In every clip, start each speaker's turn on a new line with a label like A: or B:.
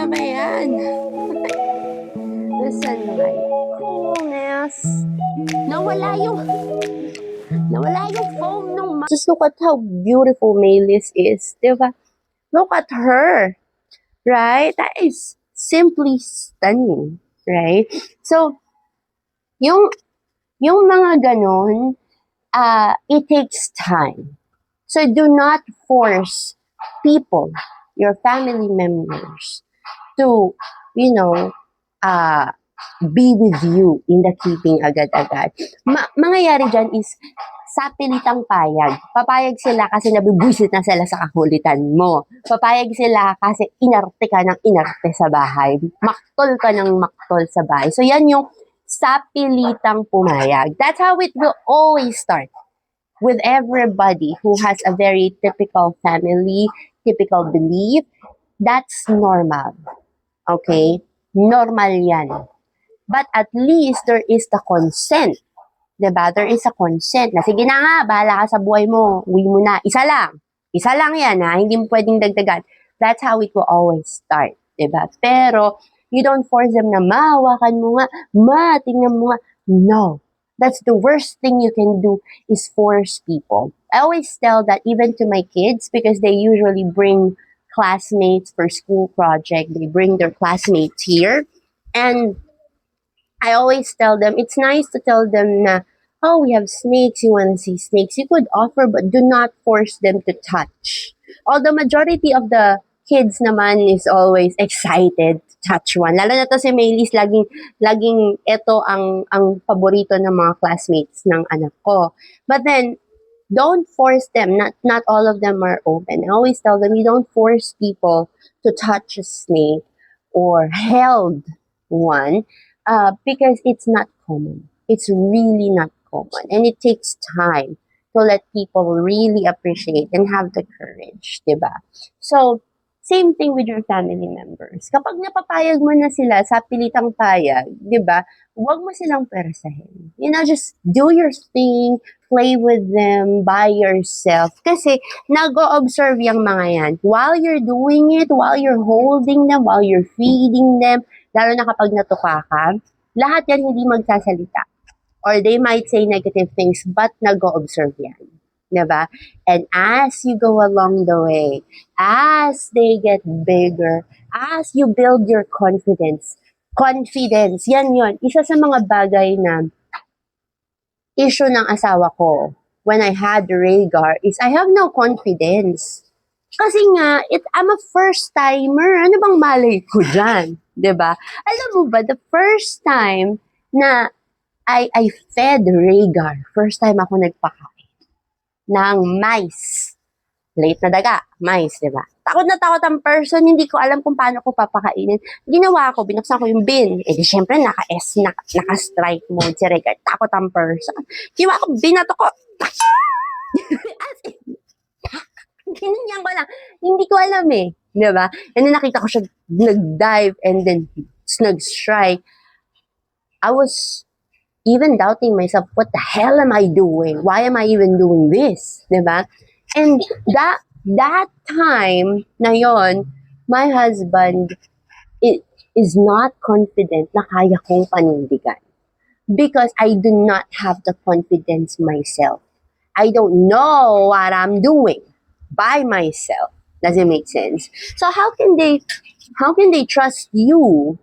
A: Ano ba yan? The sunlight. Coolness. Nawala yung, nawala yung foam nung Just look at how beautiful Maylis is, diba? Look at her, right? That is simply stunning, right? So, yung, yung mga ganon, it takes time. So do not force people, your family members, to, you know, uh, be with you in the keeping agad-agad. Mangyayari dyan is, sa pilitang payag. Papayag sila kasi nabibwisit na sila sa kakulitan mo. Papayag sila kasi inarte ka ng inarte sa bahay. Maktol ka ng maktol sa bahay. So yan yung sa pilitang pumayag. That's how it will always start. With everybody who has a very typical family, typical belief, that's normal. Okay? Normal yan. But at least there is the consent. Diba? There is a consent na, sige na nga, bahala ka sa buhay mo, uwi mo na. Isa lang. Isa lang yan, ha? Hindi mo pwedeng dagdagan. That's how it will always start. Diba? Pero, you don't force them na, hawakan mo nga, tingnan mo nga. No. That's the worst thing you can do is force people. I always tell that even to my kids because they usually bring classmates for school project. They bring their classmates here. And I always tell them, it's nice to tell them na, oh, we have snakes, you want to see snakes. You could offer, but do not force them to touch. Although majority of the kids naman is always excited to touch one. Lalo na to si Maylis, laging ito ang paborito ng mga classmates ng anak ko. But then, don't force them. Not all of them are open. I always tell them, you don't force people to touch a snake or held one because it's not common. It's really not common. And it takes time to let people really appreciate and have the courage, diba? So, same thing with your family members. Kapag napapayag mo na sila sa pilitang payag, di ba, huwag mo silang perasahin. You know, just do your thing, play with them by yourself. Kasi nag-o-observe yung mga yan. While you're doing it, while you're holding them, while you're feeding them, lalo na kapag natuka ka, lahat yan hindi magsasalita. Or they might say negative things, but nag-o-observe yan. Diba? And as you go along the way, as they get bigger, as you build your confidence, yan yun. Isa sa mga bagay na issue ng asawa ko when I had Rhaegar is I have no confidence. Kasi nga, I'm a first-timer. Ano bang malay ko dyan? Diba? Alam mo ba, the first time na I fed Rhaegar, first time ako nagpakain ng mice. Late na daga, mice, di ba? Takot na takot ang person, hindi ko alam kung paano ko papakainin. Ginawa ko, binuksan ko yung bin. Eh di syempre, naka-strike mode si Rhaegar. Takot ang person. Ginawa ko, binato ko. As in, ganyan ko lang. Hindi ko alam eh. Di ba? And then nakita ko siya nag-dive and then nag-strike. I was even doubting myself, what the hell am I doing? Why am I even doing this? Diba? And that time na yon, my husband is not confident na kaya kong panindigan. Because I do not have the confidence myself. I don't know what I'm doing by myself. Does it make sense? So how can they trust you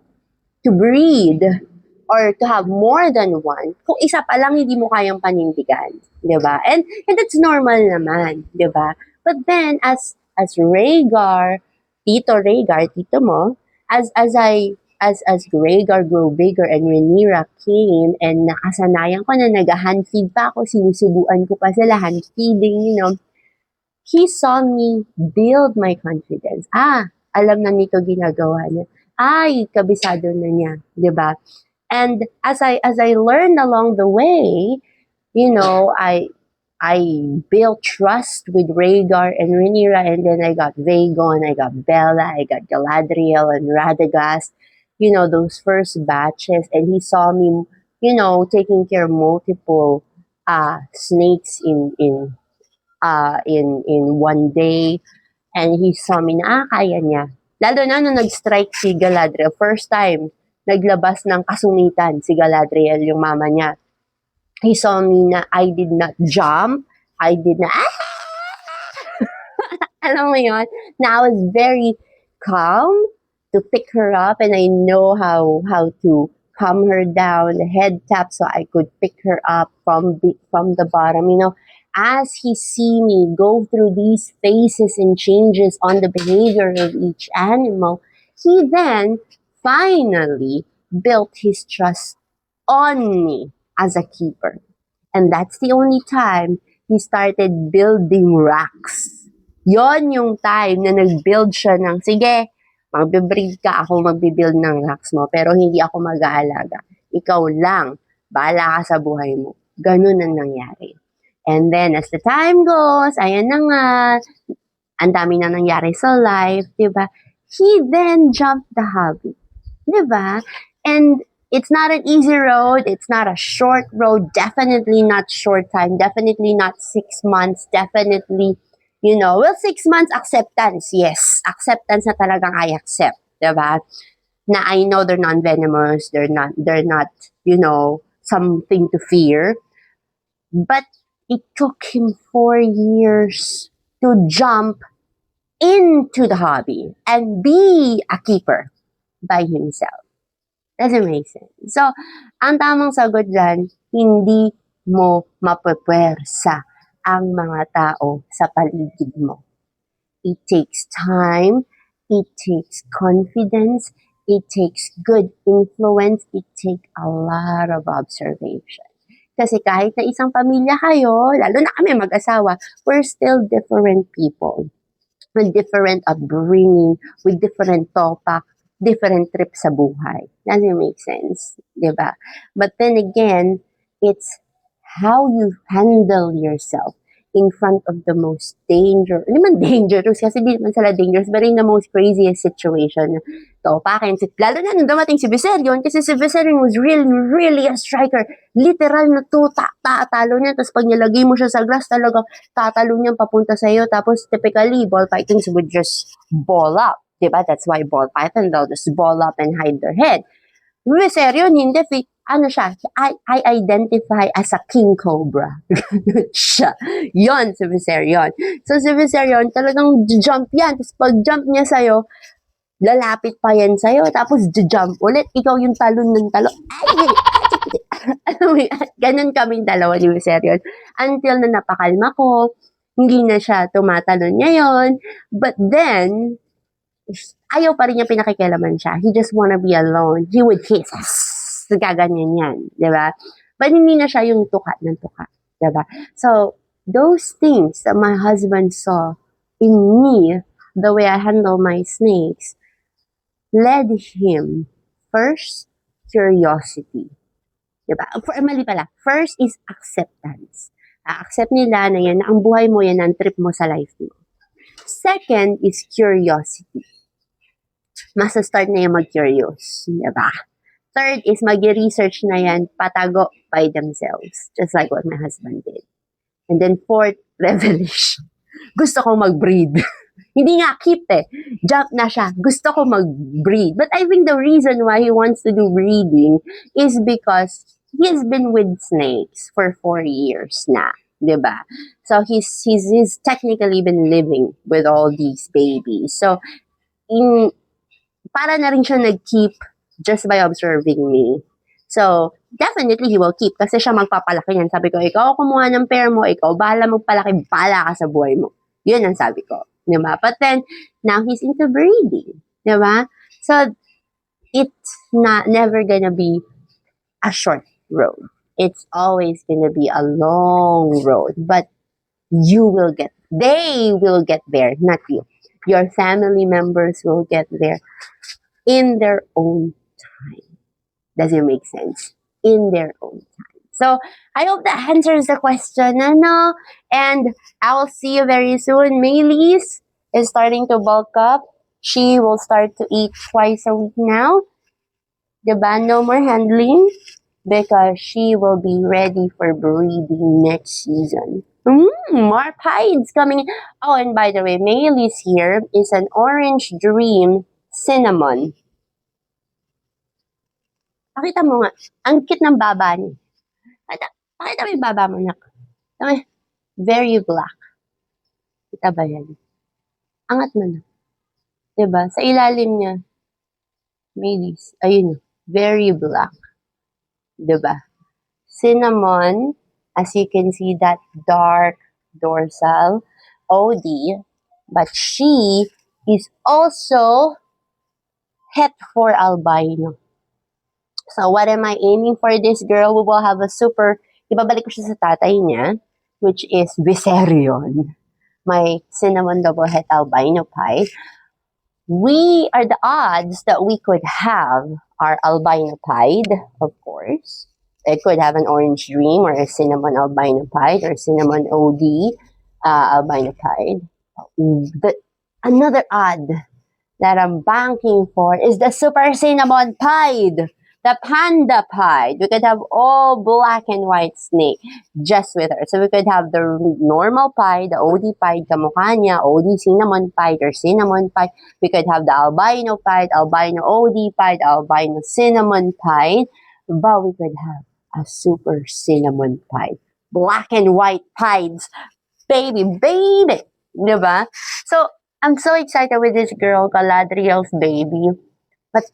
A: to breed or to have more than one, kung isa pa lang hindi mo kayang panindigan, 'di ba? And that's normal naman, 'di ba? But then as Rhaegar, tito mo, as Rhaegar grew bigger and Rhaenyra came and nakasanayan ko na nag-hand feed pa ako, sinusubuan ko pa sila hand feeding, you know. He saw me build my confidence. Alam na nito ginagawa niya. Kabisado na niya, 'di ba? And as I learned along the way, you know, I built trust with Rhaegar and Rhaenyra, and then I got Vaegon, I got Bella, I got Galadriel and Radagast, you know, those first batches, and he saw me, you know, taking care of multiple snakes in one day, and he saw me na kaya niya. Lalo na nung nag-strike si Galadriel. First time, naglabas ng kasungitan si Galadriel, yung mama niya. He saw me na I did not jump. I did not, alam mo yun, na I was very calm to pick her up, and I know how to calm her down, the head tap, so I could pick her up from the bottom. You know, as he see me go through these phases and changes on the behavior of each animal, he then finally built his trust on me as a keeper. And that's the only time he started building racks. Yon yung time na nag-build siya ng, sige, magbe-breed ka, ako magbe-build ng racks mo, pero hindi ako mag-aalaga. Ikaw lang, bahala ka sa buhay mo. Ganun ang nangyari. And then, as the time goes, ayan na nga, ang dami na nangyari sa life, diba? He then jumped the hobby. Diba? And it's not an easy road. It's not a short road. Definitely not short time. Definitely not 6 months. Definitely, 6 months acceptance. Yes, acceptance na talagang I accept. Diba? Na I know they're non-venomous. They're not, something to fear. But it took him 4 years to jump into the hobby and be a keeper by himself. Doesn't make sense. So, ang tamang sagot dyan, hindi mo mapupwersa ang mga tao sa paligid mo. It takes time, it takes confidence, it takes good influence, it takes a lot of observation. Kasi kahit na isang pamilya kayo, lalo na kami mag-asawa, we're still different people. With different upbringing, with different topak, different trip sa buhay. Doesn't make sense, diba? But then again, it's how you handle yourself in front of the most dangerous, hindi man dangerous, kasi di naman sila dangerous, but in the most craziest situation. Topakin, lalo na nung dumating si Viserion, kasi si Viserion was really, really a striker. Literal na tatalo niya, tapos pag nilagay mo siya sa glass, talagang tatalo niya papunta sa'yo, tapos typically, ball pythons would just ball up. Diba? That's why ball python, they'll just ball up and hide their head. Viserion, hindi. Siya? I identify as a king cobra. Siya. Yon si Viserion. So si Viserion, talagang jump yan. Tapos pag jump niya sa'yo, lalapit pa yan sa'yo. Tapos jump ulit. Ikaw yung talon ng talon. Ganun kaming dalawa ni Viserion. Until na napakalma ko, hindi na siya tumatalon ngayon. But then, ayaw pa rin niya pinakikialaman siya. He just wanna be alone. He would hiss. Gaganyan yan. Diba? But hindi na siya yung tuka ng tuka. Diba? So, those things that my husband saw in me, the way I handle my snakes, led him, first, curiosity. Diba? Mali pala. First is acceptance. Accept nila na yan, na ang buhay mo yan, ang trip mo sa life mo. Second is curiosity. Masa-start na yung mag-curious. Diba? Third is mag-research na yan, patago by themselves. Just like what my husband did. And then fourth, revelation. Gusto ko mag-breed. Hindi nga keep Jump na siya. Gusto ko mag-breed. But I think the reason why he wants to do breeding is because he's been with snakes for 4 years na. Diba? So he's technically been living with all these babies. So, para na rin siya nag-keep just by observing me. So, definitely he will keep kasi siya magpapalaki yan. Sabi ko, ikaw kumuha ng pair mo, ikaw bahala magpalaki, bahala ka sa buhay mo. Yun ang sabi ko. Diba? But then, now he's into breeding. Diba? So, it's never gonna be a short road. It's always gonna be a long road. But they will get there, not you. Your family members will get there in their own time. Does it make sense? In their own time. So, I hope that answers the question, and I will see you very soon. Maylis is starting to bulk up. She will start to eat twice a week now. Diba? No more handling because she will be ready for breeding next season. More pies coming in. Oh, and by the way, Maylis here is an Orange Dream Cinnamon. Pakita mo nga. Ang cute ng baba niya. Pakita mo yung baba mo, nak. Very black. Kita ba yan? Angat mo na. Diba? Sa ilalim niya, Maylis. Ayun. Very black. Diba? Cinnamon. As you can see, that dark dorsal OD, but she is also het for albino. So what am I aiming for this girl? We will have a super, ibabalik ko siya sa tatay niya, which is Viserion, my cinnamon double het albino pie. We are the odds that we could have our albino pied, of course. It could have an Orange Dream or a cinnamon albino pied or cinnamon OD albino pied. Another odd that I'm banking for is the super cinnamon pied, the panda pied. We could have all black and white snake just with her. So we could have the normal pie, the OD pied, kamukha niya, OD cinnamon pied or cinnamon pied. We could have the albino pied, albino OD pied, albino cinnamon pied. But we could have a super cinnamon pie. Black and white pies. Baby. Diba? So, I'm so excited with this girl, Galadriel's baby. But,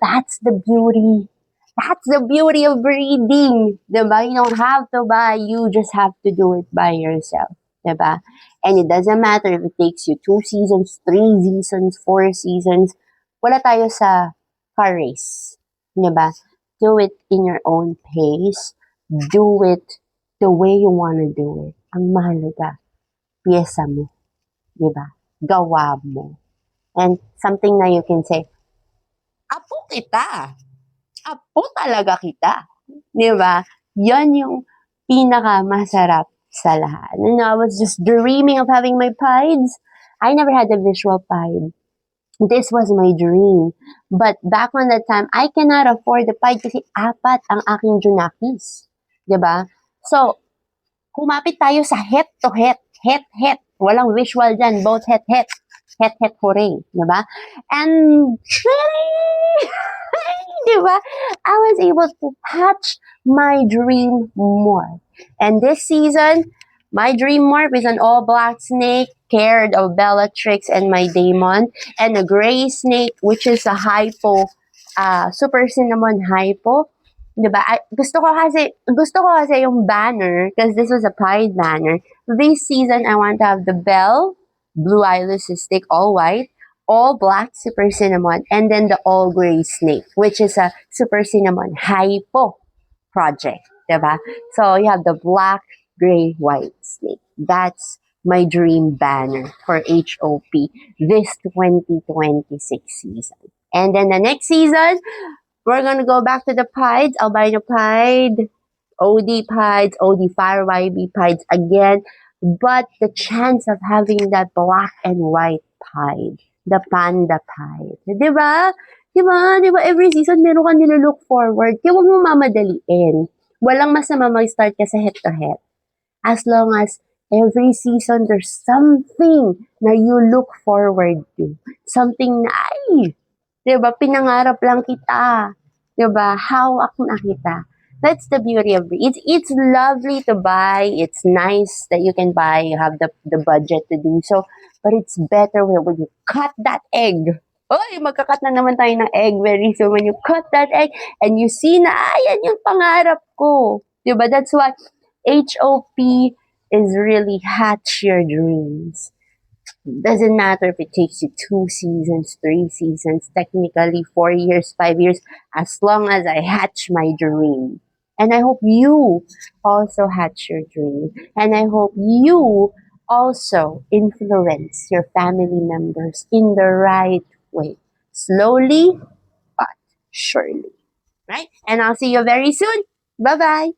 A: that's the beauty. That's the beauty of breeding. Diba? You don't have to buy. You just have to do it by yourself. Diba? And it doesn't matter if it takes you 2 seasons, 3 seasons, 4 seasons. Wala tayo sa car race. Diba? Do it in your own pace. Do it the way you want to do it. Ang mahalaga, piyesa mo. Diba? Gawa mo. And something na you can say, apo kita. Apo talaga kita. Diba? Yan yung pinaka-masarap sa lahat. I was just dreaming of having my pies. I never had a visual pie. This was my dream. But back on that time, I cannot afford the pie kasi 4 ang aking junakis. Diba? So, kumapit tayo sa het to het. Het. Walang visual dyan. Both het. Het, hooray. Diba? And, diba? I was able to hatch my dream morph. And this season, my dream morph is an all-black snake, cared of Bellatrix and my Daemon, and a gray snake, which is a hypo, super cinnamon hypo. Diba? Gusto ko kasi yung banner, because this was a pied banner. This season, I want to have the Belle, blue eyeless stick, all white, all black super cinnamon, and then the all gray snake, which is a super cinnamon hypo project. Diba? So you have the black, gray, white snake. That's my dream banner for HOP this 2026 season. And then the next season, we're gonna go back to the pieds, albino pied, OD pieds, OD fire YB pieds again. But the chance of having that black and white pied, the panda pied, diba? Every season meron ka nilook forward. Kaya huwag mo mamadaliin. Walang masama mag-start ka sa head-to-head. As long as every season there's something na you look forward to. Something na, diba, pinangarap lang kita. Diba, hawak na kita. That's the beauty of it. It's lovely to buy. It's nice that you can buy. You have the budget to do so. But it's better when you cut that egg. Oy, magkakat na naman tayo ng egg very soon. When you cut that egg and you see na, yan yung pangarap ko. Diba? That's why HOP is really hatch your dreams. Doesn't matter if it takes you 2 seasons, 3 seasons, technically 4 years, 5 years, as long as I hatch my dream. And I hope you also hatch your dream. And I hope you also influence your family members in the right way. Slowly, but surely. Right? And I'll see you very soon. Bye-bye.